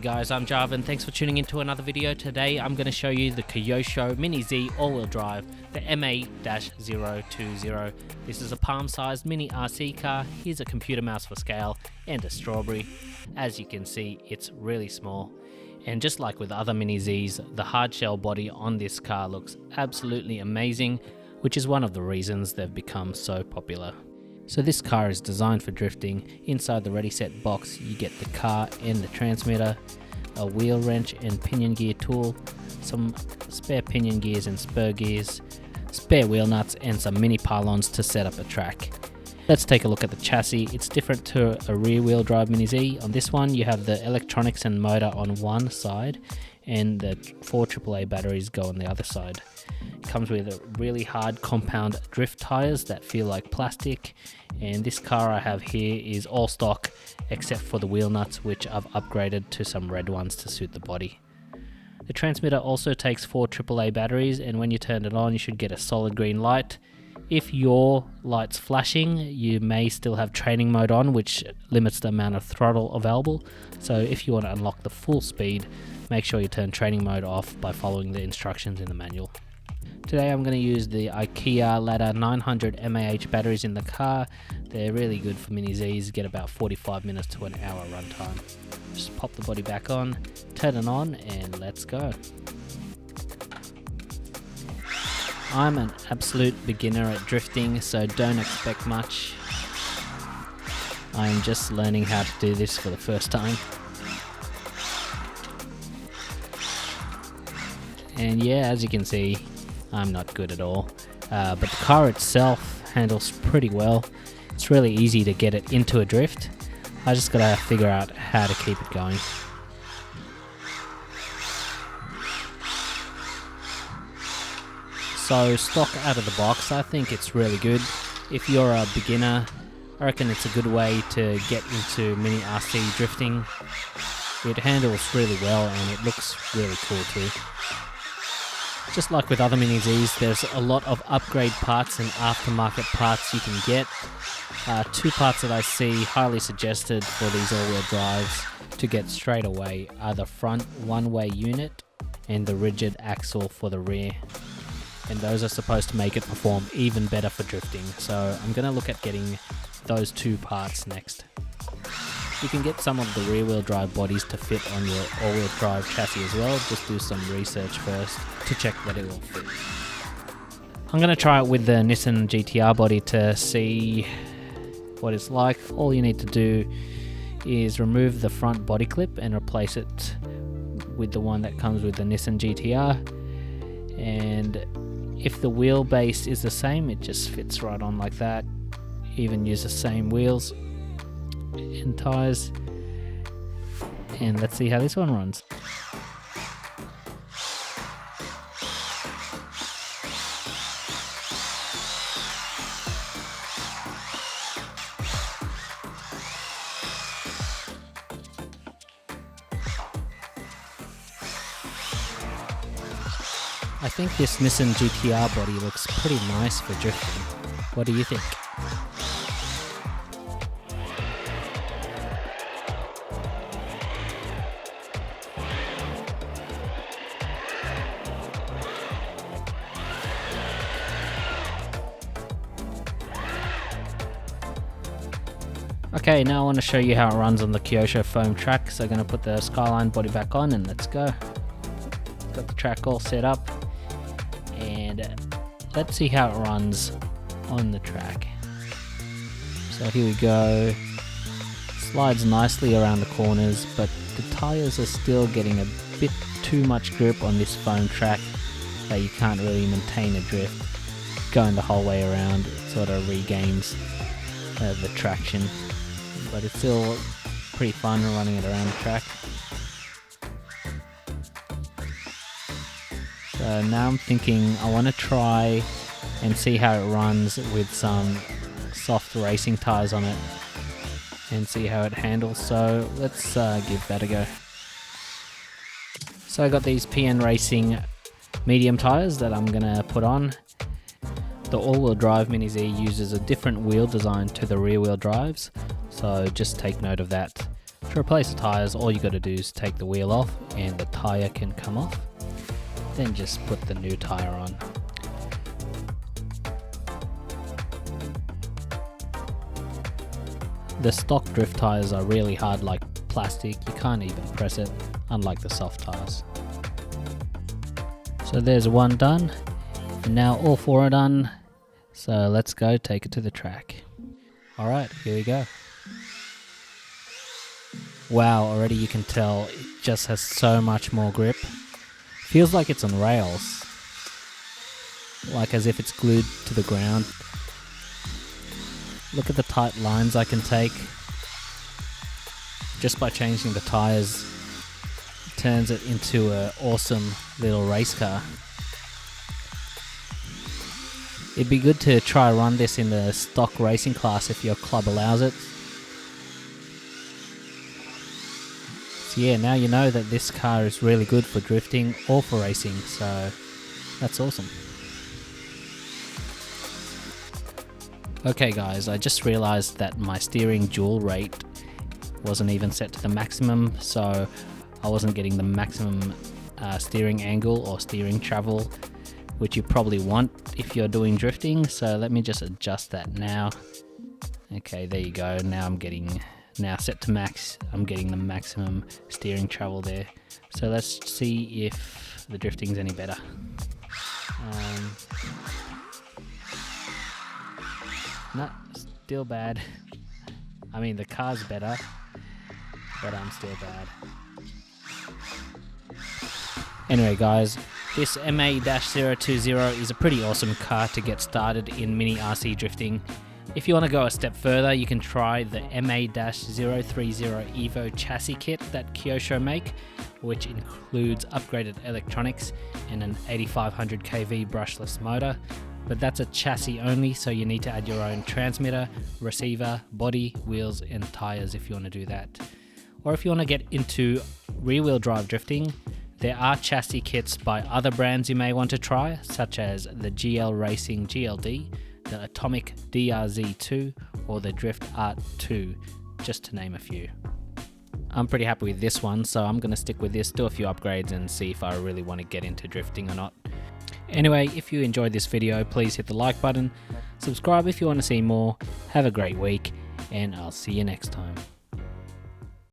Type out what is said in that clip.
guys, I'm Jarvan. Thanks for tuning into another video. Today I'm going to show you the Kyosho Mini Z all-wheel drive, the MA-020. This is a palm-sized mini RC car. Here's a computer mouse for scale and a strawberry. As you can see, it's really small. And just like with other Mini Zs, the hard shell body on this car looks absolutely amazing, which is one of the reasons they've become so popular. So this car is designed for drifting. Inside the Ready Set box you get the car and the transmitter, a wheel wrench and pinion gear tool, some spare pinion gears and spur gears, spare wheel nuts and some mini pylons to set up a track. Let's take a look at the chassis. It's different to a rear wheel drive Mini Z. On this one you have the electronics and motor on one side and the 4 AAA batteries go on the other side. It comes with really hard compound drift tires that feel like plastic, and this car I have here is all stock except for the wheel nuts, which I've upgraded to some red ones to suit the body. The transmitter also takes 4 AAA batteries, and when you turn it on you should get a solid green light. If your light's flashing, you may still have training mode on, which limits the amount of throttle available. So if you want to unlock the full speed, make sure you turn training mode off by following the instructions in the manual. Today I'm going to use the IKEA Ladder 900 mAh batteries in the car. They're really good for Mini Zs, get about 45 minutes to an hour runtime. Just pop the body back on, turn it on, and let's go. I'm an absolute beginner at drifting, so don't expect much. I'm just learning how to do this for the first time. And yeah, as you can see, I'm not good at all. But the car itself handles pretty well. It's really easy to get it into a drift. I just gotta figure out how to keep it going. So stock out of the box, I think it's really good. If you're a beginner, I reckon it's a good way to get into mini RC drifting. It handles really well and it looks really cool too. Just like with other Mini Zs, there's a lot of upgrade parts and aftermarket parts you can get. 2 parts that I see highly suggested for these all-wheel drives to get straight away are the front one-way unit and the rigid axle for the rear. And those are supposed to make it perform even better for drifting, so I'm going to look at getting those 2 parts next. You can get some of the rear wheel drive bodies to fit on your all wheel drive chassis as well. Just do some research first to check that it will fit. I'm going to try it with the Nissan GTR body to see what it's like. All you need to do is remove the front body clip and replace it with the one that comes with the Nissan GTR. And if the wheelbase is the same, it just fits right on like that. Even use the same wheels and tires, and let's see how this one runs. I think this Nissan GTR body looks pretty nice for drifting. What do you think? Okay, now I want to show you how it runs on the Kyosho foam track. So I'm going to put the Skyline body back on and let's go. Got the track all set up and let's see how it runs on the track. So here we go. Slides nicely around the corners, but the tires are still getting a bit too much grip on this foam track, so you can't really maintain a drift. Going the whole way around, it sort of regains the traction. But it's still pretty fun running it around the track. So now I'm thinking I want to try and see how it runs with some soft racing tires on it and see how it handles. So let's give that a go. So I got these PN Racing medium tires that I'm gonna put on. The all-wheel drive Mini Z uses a different wheel design to the rear wheel drives, so just take note of that. To replace the tyres, all you got to do is take the wheel off and the tyre can come off. Then just put the new tyre on. The stock drift tyres are really hard like plastic, you can't even press it, unlike the soft tyres. So there's one done, and now all 4 are done, so let's go take it to the track. Alright, here we go. Wow, already you can tell it just has so much more grip. Feels like it's on rails, like as if it's glued to the ground. Look at the tight lines I can take. Just by changing the tyres, it turns it into an awesome little race car. It'd be good to try run this in the stock racing class if your club allows it. So yeah, now you know that this car is really good for drifting or for racing, so that's awesome. Okay guys, I just realized that my steering dual rate wasn't even set to the maximum, so I wasn't getting the maximum steering angle or steering travel, which you probably want if you're doing drifting, so let me just adjust that now. Okay, there you go, now set to max, I'm getting the maximum steering travel there. So let's see if the drifting's any better. No, still bad. I mean, the car's better, but I'm still bad. Anyway guys, this MA-020 is a pretty awesome car to get started in mini RC drifting. If you want to go a step further, you can try the MA-030 Evo chassis kit that Kyosho make, which includes upgraded electronics and an 8500 kV brushless motor. But that's a chassis only, so you need to add your own transmitter, receiver, body, wheels and tyres if you want to do that. Or if you want to get into rear-wheel drive drifting, there are chassis kits by other brands you may want to try, such as the GL Racing GLD, the Atomic DRZ2 or the Drift Art 2, just to name a few. I'm pretty happy with this one, so I'm going to stick with this, do a few upgrades and see if I really want to get into drifting or not. Anyway, if you enjoyed this video, please hit the like button, subscribe if you want to see more, have a great week, and I'll see you next time.